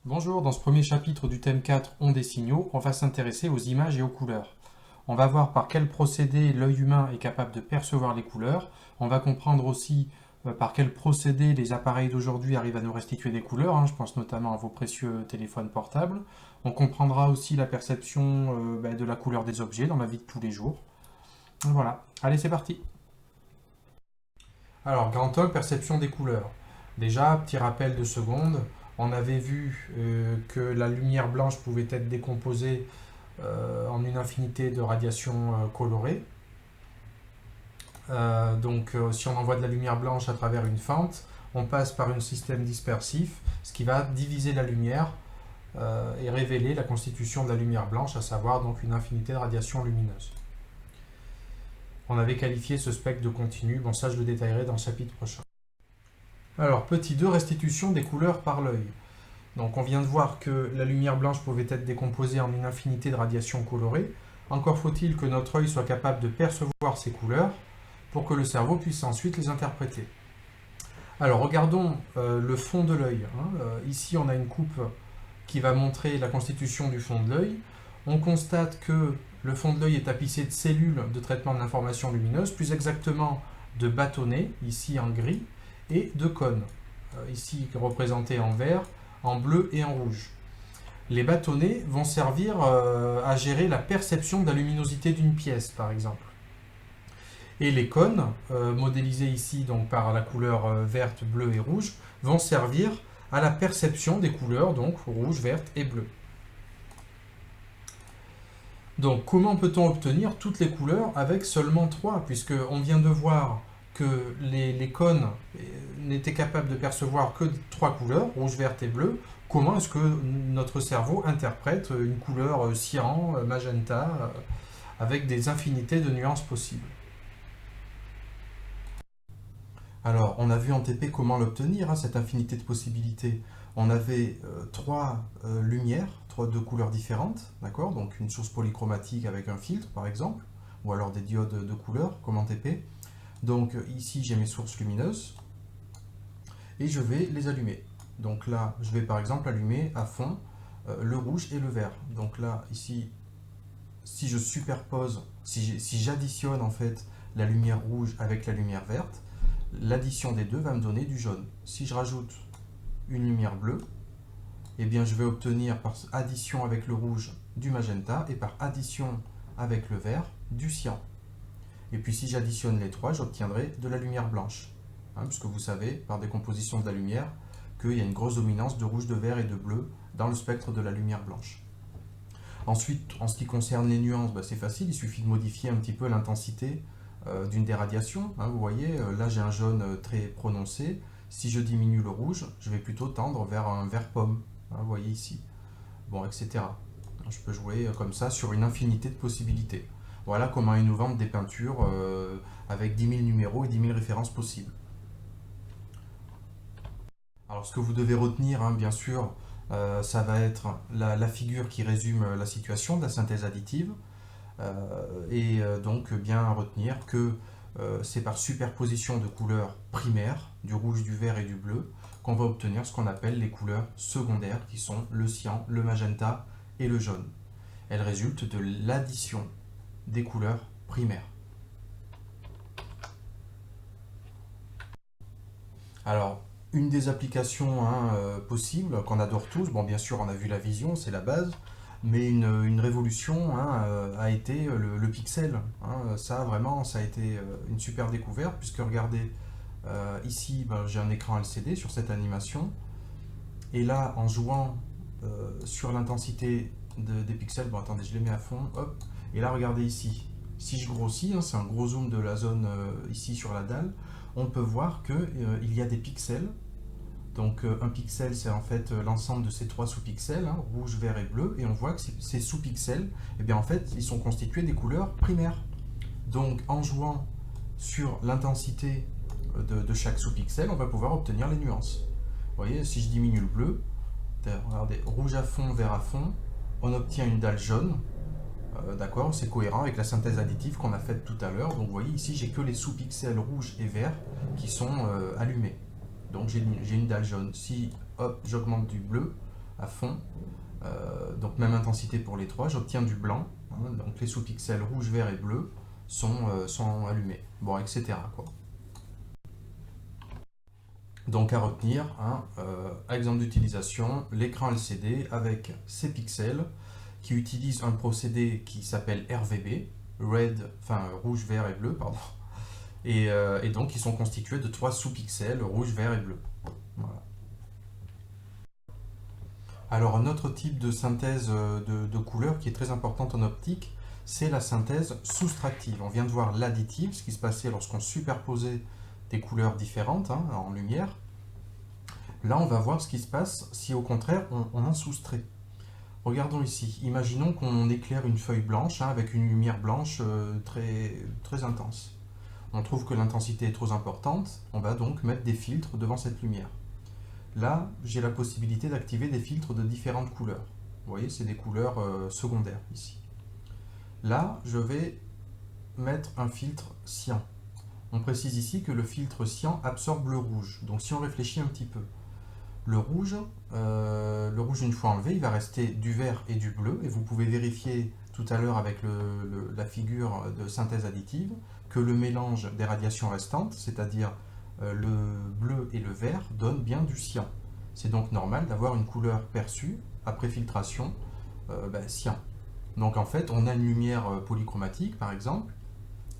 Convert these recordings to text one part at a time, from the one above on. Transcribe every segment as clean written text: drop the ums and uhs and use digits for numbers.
Bonjour, dans ce premier chapitre du thème 4, On des signaux, on va s'intéresser aux images et aux couleurs. On va voir par quel procédé l'œil humain est capable de percevoir les couleurs. On va comprendre aussi par quel procédé les appareils d'aujourd'hui arrivent à nous restituer des couleurs. Je pense notamment à vos précieux téléphones portables. On comprendra aussi la perception de la couleur des objets dans la vie de tous les jours. Voilà, allez c'est parti. Alors, grand œil, perception des couleurs. Déjà, petit rappel de seconde, on avait vu que la lumière blanche pouvait être décomposée en une infinité de radiations colorées. Si on envoie de la lumière blanche à travers une fente, on passe par un système dispersif, ce qui va diviser la lumière et révéler la constitution de la lumière blanche, à savoir donc une infinité de radiations lumineuses. On avait qualifié ce spectre de continu, bon ça je le détaillerai dans le chapitre prochain. Alors, petit 2, restitution des couleurs par l'œil. Donc on vient de voir que la lumière blanche pouvait être décomposée en une infinité de radiations colorées. Encore faut-il que notre œil soit capable de percevoir ces couleurs pour que le cerveau puisse ensuite les interpréter. Alors regardons le fond de l'œil. Ici on a une coupe qui va montrer la constitution du fond de l'œil. On constate que le fond de l'œil est tapissé de cellules de traitement de l'information lumineuse, plus exactement de bâtonnets, ici en gris, et de cônes, ici représentés en vert, en bleu et en rouge. Les bâtonnets vont servir à gérer la perception de la luminosité d'une pièce, par exemple. Et les cônes, modélisés ici donc par la couleur verte, bleue et rouge, vont servir à la perception des couleurs, donc rouge, verte et bleu. Donc comment peut-on obtenir toutes les couleurs avec seulement 3, puisqu'on vient de voir que les cônes n'étaient capables de percevoir que 3 couleurs, rouge, verte et bleu. Comment est-ce que notre cerveau interprète une couleur cyan, magenta, avec des infinités de nuances possibles? Alors, on a vu en TP comment l'obtenir, cette infinité de possibilités. On avait 3 lumières, de couleurs différentes, d'accord? Donc une source polychromatique avec un filtre, par exemple, ou alors des diodes de couleur, comme en TP. Donc ici, j'ai mes sources lumineuses, et je vais les allumer. Donc là, je vais par exemple allumer à fond le rouge et le vert. Donc là, ici, si je superpose, si j'additionne en fait la lumière rouge avec la lumière verte, l'addition des deux va me donner du jaune. Si je rajoute une lumière bleue, eh bien je vais obtenir par addition avec le rouge du magenta et par addition avec le vert du cyan. Et puis si j'additionne les trois, j'obtiendrai de la lumière blanche. Puisque vous savez, par décomposition de la lumière, qu'il y a une grosse dominance de rouge, de vert et de bleu dans le spectre de la lumière blanche. Ensuite, en ce qui concerne les nuances, c'est facile, il suffit de modifier un petit peu l'intensité d'une des radiations. Vous voyez, là j'ai un jaune très prononcé. Si je diminue le rouge, je vais plutôt tendre vers un vert pomme. Vous voyez ici. Bon, etc. Je peux jouer comme ça sur une infinité de possibilités. Voilà comment ils nous vendent des peintures avec 10 000 numéros et 10 000 références possibles. Alors ce que vous devez retenir, bien sûr, ça va être la figure qui résume la situation de la synthèse additive. Donc bien retenir que c'est par superposition de couleurs primaires, du rouge, du vert et du bleu, qu'on va obtenir ce qu'on appelle les couleurs secondaires, qui sont le cyan, le magenta et le jaune. Elles résultent de l'addition des couleurs primaires. Alors, une des applications possibles qu'on adore tous, bon bien sûr on a vu la vision, c'est la base, mais une révolution a été le pixel. Ça vraiment, ça a été une super découverte, puisque regardez, ici j'ai un écran LCD sur cette animation, et là en jouant sur l'intensité des pixels, bon attendez je les mets à fond, hop, et là regardez ici, si je grossis, c'est un gros zoom de la zone ici sur la dalle, on peut voir qu'il y a des pixels. Donc un pixel, c'est en fait l'ensemble de ces 3 sous-pixels, rouge, vert et bleu, et on voit que ces sous-pixels, en fait, ils sont constitués des couleurs primaires. Donc en jouant sur l'intensité de chaque sous-pixel, on va pouvoir obtenir les nuances. Vous voyez, si je diminue le bleu, regardez, rouge à fond, vert à fond, on obtient une dalle jaune. D'accord, c'est cohérent avec la synthèse additive qu'on a faite tout à l'heure. Donc vous voyez ici, j'ai que les sous-pixels rouges et verts qui sont allumés. Donc j'ai une dalle jaune. Si hop, j'augmente du bleu, à fond. Donc même intensité pour les trois, j'obtiens du blanc. Hein, donc les sous-pixels rouge, vert et bleu sont allumés. Bon, etc. quoi. Donc à retenir, hein, exemple d'utilisation, l'écran LCD avec ses pixels qui utilisent un procédé qui s'appelle RVB, rouge, vert et bleu, pardon. Et donc ils sont constitués de trois sous-pixels, rouge, vert et bleu. Voilà. Alors un autre type de synthèse de couleurs qui est très importante en optique, c'est la synthèse soustractive. On vient de voir l'additive, ce qui se passait lorsqu'on superposait des couleurs différentes hein, en lumière. Là, on va voir ce qui se passe si au contraire on en soustrait. Regardons ici. Imaginons qu'on éclaire une feuille blanche hein, avec une lumière blanche très intense. On trouve que l'intensité est trop importante. On va donc mettre des filtres devant cette lumière. Là, j'ai la possibilité d'activer des filtres de différentes couleurs. Vous voyez, c'est des couleurs secondaires ici. Là, je vais mettre un filtre cyan. On précise ici que le filtre cyan absorbe le rouge. Donc si on réfléchit un petit peu, le rouge, une fois enlevé, il va rester du vert et du bleu. Et vous pouvez vérifier tout à l'heure avec la figure de synthèse additive que le mélange des radiations restantes, c'est-à-dire le bleu et le vert, donne bien du cyan. C'est donc normal d'avoir une couleur perçue après filtration cyan. Donc en fait, on a une lumière polychromatique par exemple,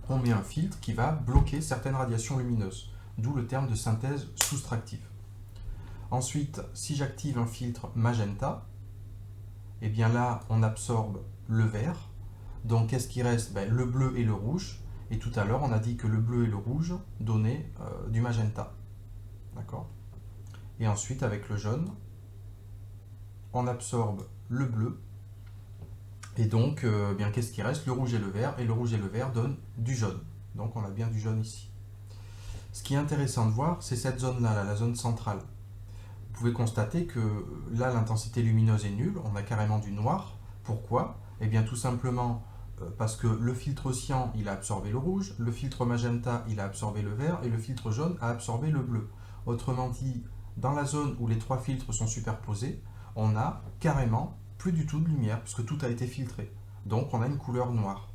on met un filtre qui va bloquer certaines radiations lumineuses, d'où le terme de synthèse soustractive. Ensuite, si j'active un filtre magenta, et bien là, on absorbe le vert. Donc, qu'est-ce qui reste? Le bleu et le rouge. Et tout à l'heure, on a dit que le bleu et le rouge donnaient du magenta. D'accord? Et ensuite, avec le jaune, on absorbe le bleu. Et donc, qu'est-ce qui reste? Le rouge et le vert. Et le rouge et le vert donnent du jaune. Donc, on a bien du jaune ici. Ce qui est intéressant de voir, c'est cette zone-là, la zone centrale. Vous pouvez constater que là, l'intensité lumineuse est nulle, on a carrément du noir. Pourquoi? Eh bien, tout simplement parce que le filtre cyan, il a absorbé le rouge, le filtre magenta, il a absorbé le vert, et le filtre jaune a absorbé le bleu. Autrement dit, dans la zone où les trois filtres sont superposés, on a carrément plus du tout de lumière, puisque tout a été filtré. Donc, on a une couleur noire.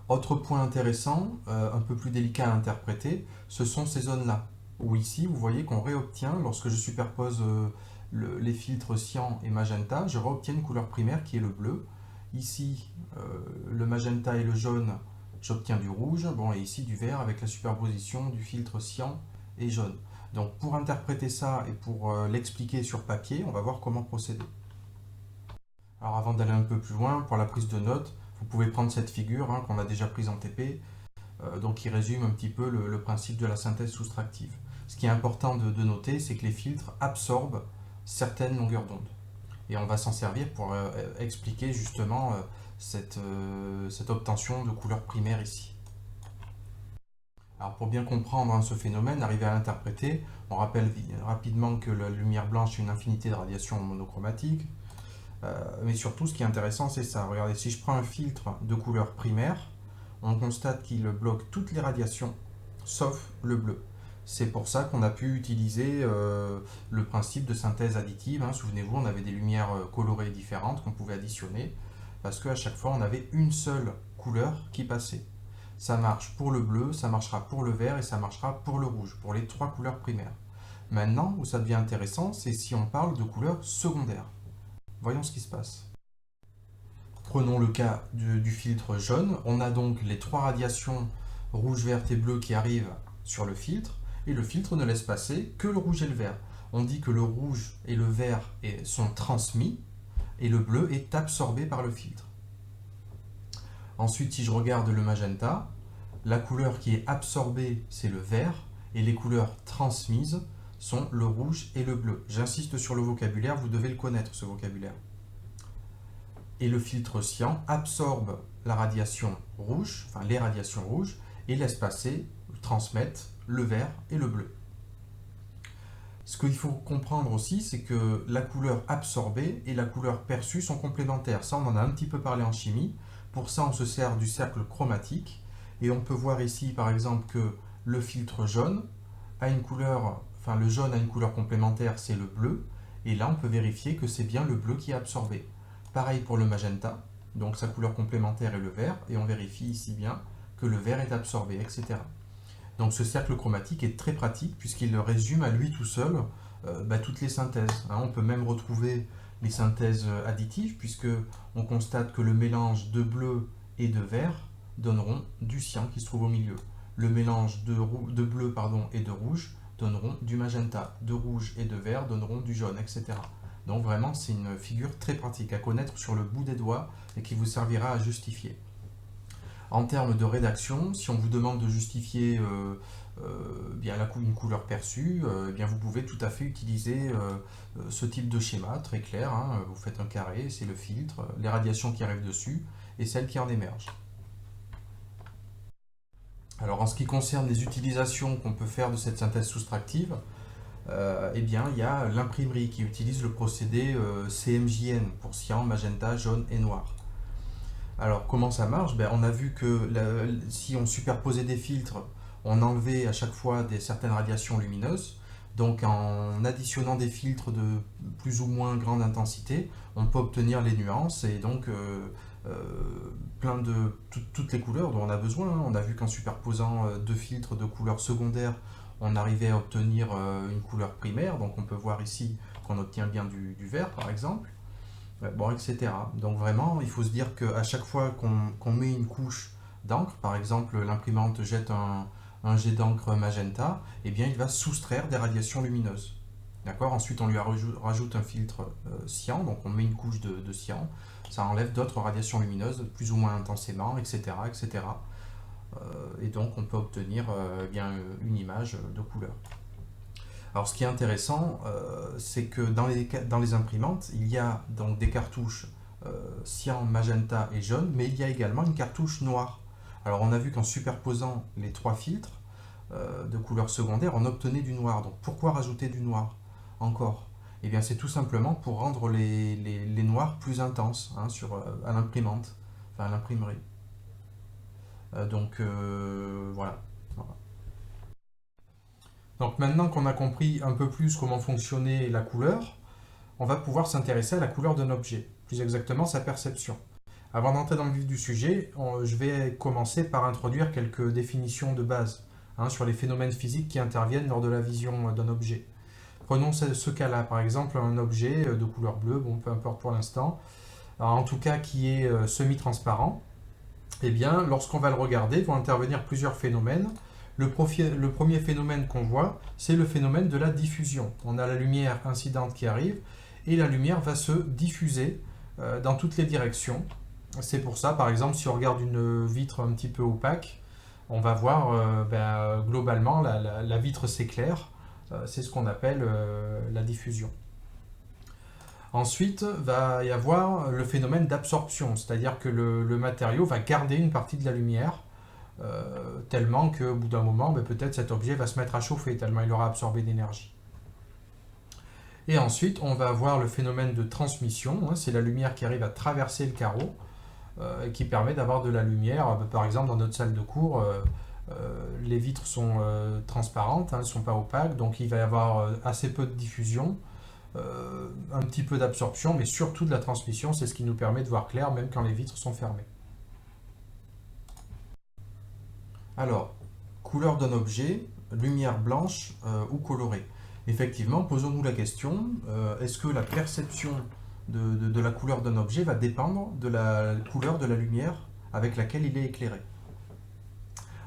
Autre point intéressant, un peu plus délicat à interpréter, ce sont ces zones-là. Où ici, vous voyez qu'on réobtient, lorsque je superpose les filtres cyan et magenta, je réobtiens une couleur primaire qui est le bleu. Ici, le magenta et le jaune, j'obtiens du rouge. Bon, et ici du vert avec la superposition du filtre cyan et jaune. Donc pour interpréter ça et pour l'expliquer sur papier, on va voir comment procéder. Alors avant d'aller un peu plus loin, pour la prise de notes, vous pouvez prendre cette figure hein, qu'on a déjà prise en TP, donc qui résume un petit peu le principe de la synthèse soustractive. Ce qui est important de noter, c'est que les filtres absorbent certaines longueurs d'onde. Et on va s'en servir pour expliquer justement cette obtention de couleur primaire ici. Alors pour bien comprendre hein, ce phénomène, arriver à l'interpréter, on rappelle rapidement que la lumière blanche est une infinité de radiations monochromatiques. Mais surtout, ce qui est intéressant, c'est ça. Regardez, si je prends un filtre de couleur primaire, on constate qu'il bloque toutes les radiations, sauf le bleu. C'est pour ça qu'on a pu utiliser le principe de synthèse additive. Hein. Souvenez-vous, on avait des lumières colorées différentes qu'on pouvait additionner, parce qu'à chaque fois, on avait une seule couleur qui passait. Ça marche pour le bleu, ça marchera pour le vert et ça marchera pour le rouge, pour les trois couleurs primaires. Maintenant, où ça devient intéressant, c'est si on parle de couleurs secondaires. Voyons ce qui se passe. Prenons le cas du filtre jaune. On a donc les trois radiations rouge, vert et bleu qui arrivent sur le filtre, et le filtre ne laisse passer que le rouge et le vert. On dit que le rouge et le vert sont transmis, et le bleu est absorbé par le filtre. Ensuite, si je regarde le magenta, la couleur qui est absorbée, c'est le vert, et les couleurs transmises sont le rouge et le bleu. J'insiste sur le vocabulaire, vous devez le connaître ce vocabulaire. Et le filtre cyan absorbe la radiation rouge, enfin les radiations rouges, et laisse passer, transmettre le vert et le bleu. Ce qu'il faut comprendre aussi, c'est que la couleur absorbée et la couleur perçue sont complémentaires. Ça, on en a un petit peu parlé en chimie. Pour ça, on se sert du cercle chromatique. Et on peut voir ici, par exemple, que le filtre jaune a une couleur, enfin le jaune a une couleur complémentaire, c'est le bleu, et là on peut vérifier que c'est bien le bleu qui est absorbé. Pareil pour le magenta, donc sa couleur complémentaire est le vert, et on vérifie ici bien que le vert est absorbé, etc. Donc ce cercle chromatique est très pratique puisqu'il résume à lui tout seul toutes les synthèses. On peut même retrouver les synthèses additives puisque on constate que le mélange de bleu et de vert donneront du cyan qui se trouve au milieu. Le mélange de bleu et de rouge donneront du magenta, de rouge et de vert donneront du jaune, etc. Donc vraiment c'est une figure très pratique à connaître sur le bout des doigts et qui vous servira à justifier. En termes de rédaction, si on vous demande de justifier une couleur perçue, bien vous pouvez tout à fait utiliser ce type de schéma très clair. Vous faites un carré, c'est le filtre, les radiations qui arrivent dessus et celles qui en émergent. Alors en ce qui concerne les utilisations qu'on peut faire de cette synthèse soustractive, il y a l'imprimerie qui utilise le procédé CMJN pour cyan, magenta, jaune et noir. Alors, comment ça marche? On a vu que si on superposait des filtres, on enlevait à chaque fois certaines radiations lumineuses. Donc, en additionnant des filtres de plus ou moins grande intensité, on peut obtenir les nuances et donc toutes les couleurs dont on a besoin. On a vu qu'en superposant deux filtres de couleurs secondaires, on arrivait à obtenir une couleur primaire. Donc, on peut voir ici qu'on obtient bien du vert, par exemple. Etc. Donc vraiment, il faut se dire qu'à chaque fois qu'on met une couche d'encre, par exemple l'imprimante jette un jet d'encre magenta, il va soustraire des radiations lumineuses. D'accord. Ensuite, on lui rajoute un filtre cyan, donc on met une couche de cyan, ça enlève d'autres radiations lumineuses plus ou moins intensément, etc. etc. Et donc on peut obtenir une image de couleur. Alors ce qui est intéressant, c'est que dans les imprimantes, il y a donc des cartouches cyan, magenta et jaune, mais il y a également une cartouche noire. Alors on a vu qu'en superposant les trois filtres de couleurs secondaires, on obtenait du noir. Donc pourquoi rajouter du noir encore? Eh bien c'est tout simplement pour rendre les noirs plus intenses à l'imprimante, à l'imprimerie. Voilà. Donc maintenant qu'on a compris un peu plus comment fonctionnait la couleur, on va pouvoir s'intéresser à la couleur d'un objet, plus exactement sa perception. Avant d'entrer dans le vif du sujet, je vais commencer par introduire quelques définitions de base sur les phénomènes physiques qui interviennent lors de la vision d'un objet. Prenons ce cas-là, par exemple un objet de couleur bleue, peu importe pour l'instant, en tout cas qui est semi-transparent. Lorsqu'on va le regarder, vont intervenir plusieurs phénomènes. Le premier phénomène qu'on voit, c'est le phénomène de la diffusion. On a la lumière incidente qui arrive et la lumière va se diffuser dans toutes les directions. C'est pour ça, par exemple, si on regarde une vitre un petit peu opaque, on va voir globalement la vitre s'éclaire. C'est ce qu'on appelle la diffusion. Ensuite, va y avoir le phénomène d'absorption, c'est-à-dire que le matériau va garder une partie de la lumière tellement qu'au bout d'un moment, peut-être cet objet va se mettre à chauffer, tellement il aura absorbé d'énergie. Et ensuite, on va avoir le phénomène de transmission, c'est la lumière qui arrive à traverser le carreau, et qui permet d'avoir de la lumière. Par exemple, dans notre salle de cours, les vitres sont transparentes, elles ne sont pas opaques, donc il va y avoir assez peu de diffusion, un petit peu d'absorption, mais surtout de la transmission, c'est ce qui nous permet de voir clair même quand les vitres sont fermées. Alors, couleur d'un objet, lumière blanche ou colorée. Effectivement, posons-nous la question, est-ce que la perception de la couleur d'un objet va dépendre de la couleur de la lumière avec laquelle il est éclairé?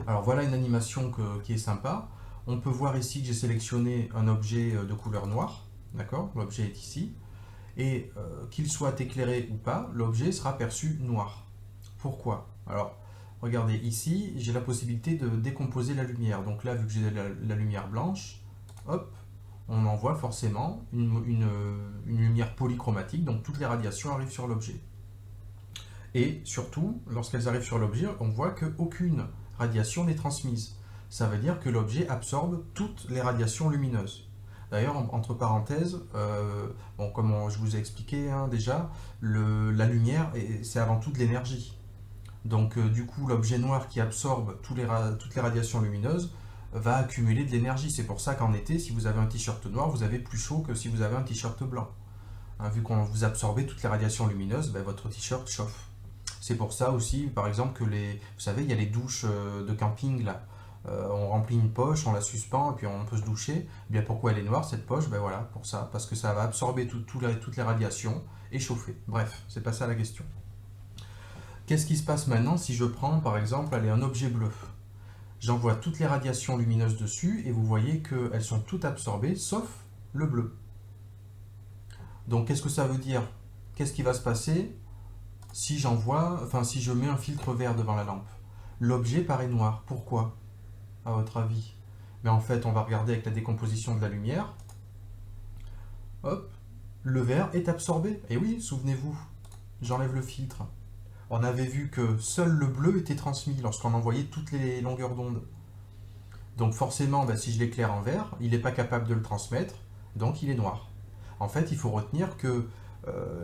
Alors voilà une animation qui est sympa. On peut voir ici que j'ai sélectionné un objet de couleur noire, d'accord? L'objet est ici. Et qu'il soit éclairé ou pas, l'objet sera perçu noir. Pourquoi? Alors, regardez, ici, j'ai la possibilité de décomposer la lumière. Donc là, vu que j'ai la lumière blanche, hop, on en voit forcément une lumière polychromatique, donc toutes les radiations arrivent sur l'objet. Et surtout, lorsqu'elles arrivent sur l'objet, on voit qu'aucune radiation n'est transmise. Ça veut dire que l'objet absorbe toutes les radiations lumineuses. D'ailleurs, entre parenthèses, comme je vous ai expliqué déjà, la lumière, c'est avant tout de l'énergie. Donc du coup, l'objet noir qui absorbe toutes les radiations lumineuses va accumuler de l'énergie. C'est pour ça qu'en été, si vous avez un t-shirt noir, vous avez plus chaud que si vous avez un t-shirt blanc. Hein, vu qu'on vous absorbez toutes les radiations lumineuses, ben, votre t-shirt chauffe. C'est pour ça aussi, par exemple, que vous savez, il y a les douches de camping là. On remplit une poche, on la suspend et puis on peut se doucher. Eh bien pourquoi elle est noire cette poche? Ben voilà, pour ça, parce que ça va absorber toutes les radiations et chauffer. Bref, c'est pas ça la question. Qu'est-ce qui se passe maintenant si je prends par exemple allez, un objet bleu? J'envoie toutes les radiations lumineuses dessus et vous voyez qu'elles sont toutes absorbées sauf le bleu. Donc qu'est-ce que ça veut dire? Qu'est-ce qui va se passer si si je mets un filtre vert devant la lampe? L'objet paraît noir. Pourquoi, à votre avis? Mais en fait, on va regarder avec la décomposition de la lumière. Hop, le vert est absorbé. Et oui, souvenez-vous, j'enlève le filtre. On avait vu que seul le bleu était transmis lorsqu'on envoyait toutes les longueurs d'onde. Donc forcément, si je l'éclaire en vert, il n'est pas capable de le transmettre, donc il est noir. En fait, il faut retenir que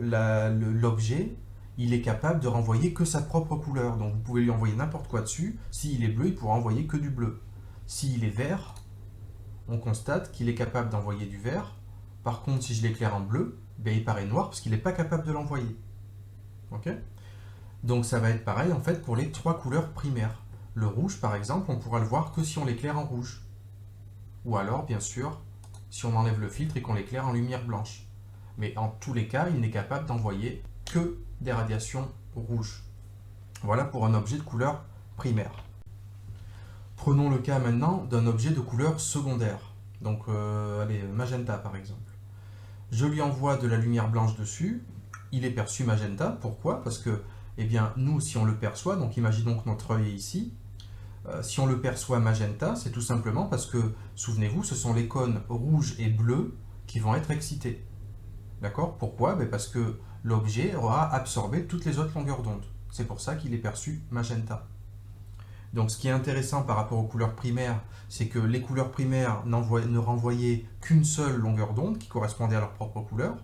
l'objet, il est capable de renvoyer que sa propre couleur. Donc vous pouvez lui envoyer n'importe quoi dessus. S'il est bleu, il pourra envoyer que du bleu. S'il est vert, on constate qu'il est capable d'envoyer du vert. Par contre, si je l'éclaire en bleu, il paraît noir parce qu'il n'est pas capable de l'envoyer. Ok? Donc ça va être pareil en fait pour les trois couleurs primaires. Le rouge par exemple, on pourra le voir que si on l'éclaire en rouge. Ou alors bien sûr, si on enlève le filtre et qu'on l'éclaire en lumière blanche. Mais en tous les cas, il n'est capable d'envoyer que des radiations rouges. Voilà pour un objet de couleur primaire. Prenons le cas maintenant d'un objet de couleur secondaire. Donc allez, magenta par exemple. Je lui envoie de la lumière blanche dessus, il est perçu magenta. Pourquoi? Parce que nous, si on le perçoit, donc imaginons que notre œil est ici, si on le perçoit magenta, c'est tout simplement parce que, souvenez-vous, ce sont les cônes rouges et bleus qui vont être excités. D'accord? Pourquoi? Parce que l'objet aura absorbé toutes les autres longueurs d'onde. C'est pour ça qu'il est perçu magenta. Donc ce qui est intéressant par rapport aux couleurs primaires, c'est que les couleurs primaires ne renvoyaient qu'une seule longueur d'onde qui correspondait à leur propre couleur,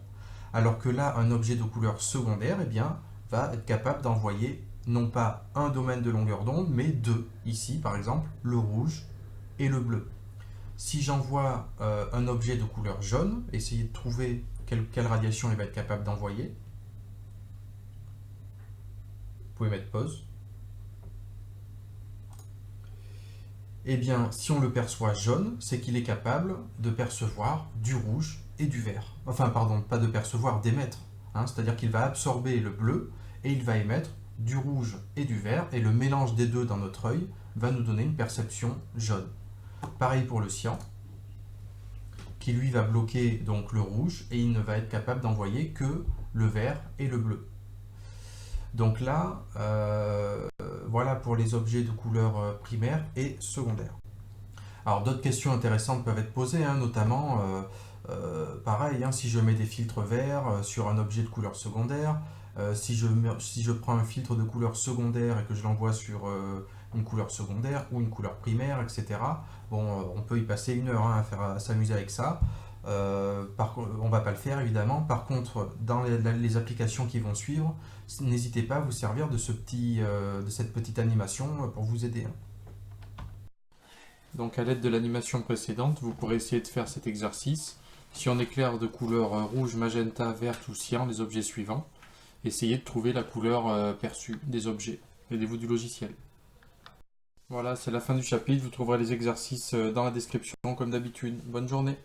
alors que là, un objet de couleur secondaire va être capable d'envoyer non pas un domaine de longueur d'onde, mais deux. Ici, par exemple, le rouge et le bleu. Si j'envoie un objet de couleur jaune, essayez de trouver quelle radiation il va être capable d'envoyer. Vous pouvez mettre pause. Si on le perçoit jaune, c'est qu'il est capable de percevoir du rouge et du vert. Enfin, pardon, pas de percevoir, d'émettre. C'est-à-dire qu'il va absorber le bleu et il va émettre du rouge et du vert, et le mélange des deux dans notre œil va nous donner une perception jaune. Pareil pour le cyan, qui lui va bloquer donc le rouge et il ne va être capable d'envoyer que le vert et le bleu. Donc là, voilà pour les objets de couleur primaire et secondaire. Alors d'autres questions intéressantes peuvent être posées, notamment, pareil, si je mets des filtres verts sur un objet de couleur secondaire, si je prends un filtre de couleur secondaire et que je l'envoie sur une couleur secondaire ou une couleur primaire, etc. Bon, on peut y passer une heure à s'amuser avec ça. On ne va pas le faire évidemment. Par contre, dans les applications qui vont suivre, n'hésitez pas à vous servir de cette petite animation pour vous aider. Donc à l'aide de l'animation précédente, vous pourrez essayer de faire cet exercice. Si on éclaire de couleur rouge, magenta, verte ou cyan les objets suivants, essayez de trouver la couleur perçue des objets. Aidez-vous du logiciel. Voilà, c'est la fin du chapitre. Vous trouverez les exercices dans la description comme d'habitude. Bonne journée.